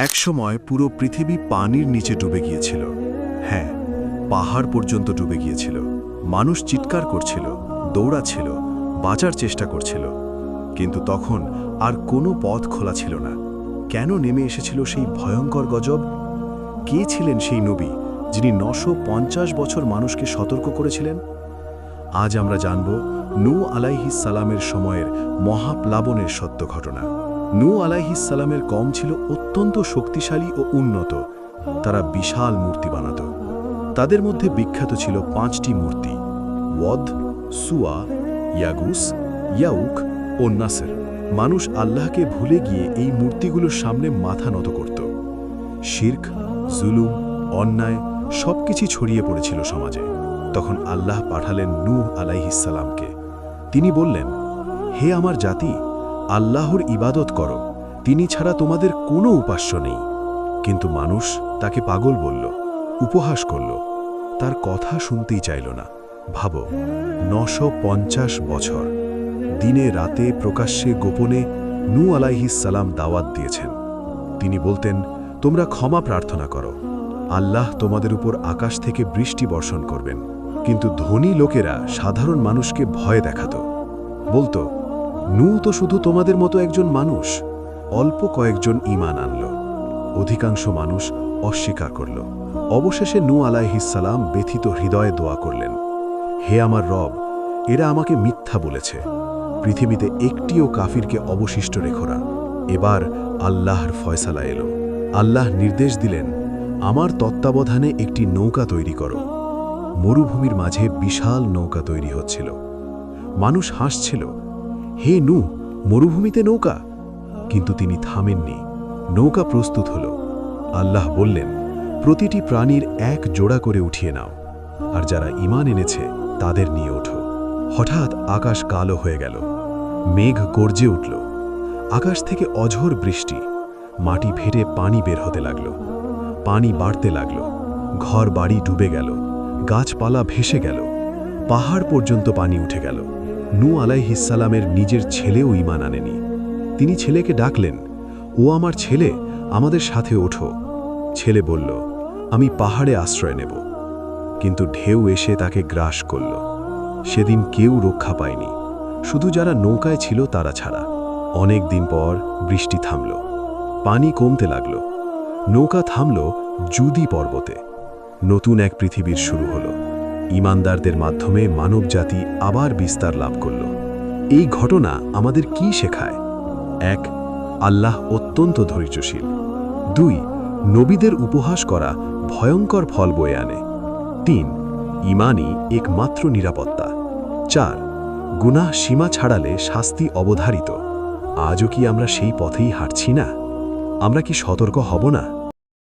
একসময় পুরো পৃথিবী পানির নিচে ডুবে গিয়েছিল। হ্যাঁ, পাহাড় পর্যন্ত ডুবে গিয়েছিল। মানুষ চিৎকার করছিল, দৌড়াচ্ছিল, বাঁচার চেষ্টা করছিল। কিন্তু তখন আর কোনো পথ খোলা ছিল না। কেন নেমে এসেছিল সেই ভয়ঙ্কর গজব? কে ছিলেন সেই নবী যিনি 950 বছর মানুষকে সতর্ক করেছিলেন? আজ আমরা জানব নূহ আলাইহিস সালামের সময়ের মহাপ্লাবনের সত্য ঘটনা। নূহ আলাইহিস সালামের কওম ছিল অত্যন্ত শক্তিশালী ও উন্নত। তারা বিশাল মূর্তি বানাত। তাদের মধ্যে বিখ্যাত ছিল 5টি মূর্তি: ওয়াদ, সুয়া, ইয়াগুস, ইয়াউক ও নাসর। মানুষ আল্লাহকে ভুলে গিয়ে এই মূর্তিগুলোর সামনে মাথা নত করত। শিরক, জুলুম, অন্যায় সবকিছু ছড়িয়ে পড়েছিল সমাজে। তখন আল্লাহ পাঠালেন নূহ আলাইহিস সালামকে। তিনি বললেন, হে আমার জাতি, আল্লাহর ইবাদত করো, তিনি ছাড়া তোমাদের কোনো উপাস্য নেই। কিন্তু মানুষ তাকে পাগল বলল, উপহাস করল, তার কথা শুনতেই চাইল না। ভাবো, 950 বছর দিনে রাতে প্রকাশ্যে গোপনে নূহ আলাইহিস সালাম দাওয়াত দিয়েছেন। তিনি বলতেন, তোমরা ক্ষমা প্রার্থনা করো, আল্লাহ তোমাদের উপর আকাশ থেকে বৃষ্টি বর্ষণ করবেন। কিন্তু ধনী লোকেরা সাধারণ মানুষকে ভয় দেখাত, বলতো, নূহ তো শুধু তোমাদের মতো একজন মানুষ। অল্প কয়েকজন ঈমান আনল, অধিকাংশ মানুষ অস্বীকার করল। অবশেষে নূহ আলাইহিস সালাম ব্যথিত হৃদয়ে দোয়া করলেন, হে আমার রব, এরা আমাকে মিথ্যা বলেছে, পৃথিবীতে একটিও কাফিরকে অবশিষ্ট রেখো না। এবার আল্লাহর ফয়সালা এলো। আল্লাহ নির্দেশ দিলেন, আমার তত্ত্বাবধানে একটি নৌকা তৈরি করো। মরুভূমির মাঝে বিশাল নৌকা তৈরি হচ্ছিল। মানুষ হাসছিল, হে নূহ, মরুভূমিতে নৌকা? কিন্তু তিনি থামেননি। নৌকা প্রস্তুত হল। আল্লাহ বললেন, প্রতিটি প্রাণীর এক জোড়া করে উঠিয়ে নাও, আর যারা ঈমান এনেছে তাদের নিয়ে ওঠো। হঠাৎ আকাশ কালো হয়ে গেল, মেঘ গর্জে উঠল, আকাশ থেকে অঝোর বৃষ্টি, মাটি ফেটে পানি বের হতে লাগল। পানি বাড়তে লাগল, ঘর বাড়ি ডুবে গেল, গাছপালা ভেসে গেল, পাহাড় পর্যন্ত পানি উঠে গেল। নূহ আলাইহিস সালামের নিজের ছেলেও ঈমান আনেনি। তিনি ছেলেকে ডাকলেন, ও আমার ছেলে, আমাদের সাথে ওঠো। ছেলে বলল, আমি পাহাড়ে আশ্রয় নেব। কিন্তু ঢেউ এসে তাকে গ্রাস করল। সেদিন কেউ রক্ষা পায়নি, শুধু যারা নৌকায় ছিল তারা ছাড়া। অনেক দিন পর বৃষ্টি থামল, পানি কমতে লাগল। নৌকা থামল জুদি পর্বতে। নতুন এক পৃথিবীর শুরু হলো। ঈমানদারদের মাধ্যমে মানবজাতি আবার বিস্তার লাভ করল। এই ঘটনা আমাদের কি শেখায়? 1. আল্লাহ অত্যন্ত ধৈর্যশীল। 2. নবীদের উপহাস করা ভয়ঙ্কর ফল বয়ে আনে। 3. ঈমানই একমাত্র নিরাপত্তা। 4. গুনাহ সীমা ছাড়ালে শাস্তি অবধারিত। আজও কি আমরা সেই পথেই হাঁটছি না? আমরা কি সতর্ক হব না?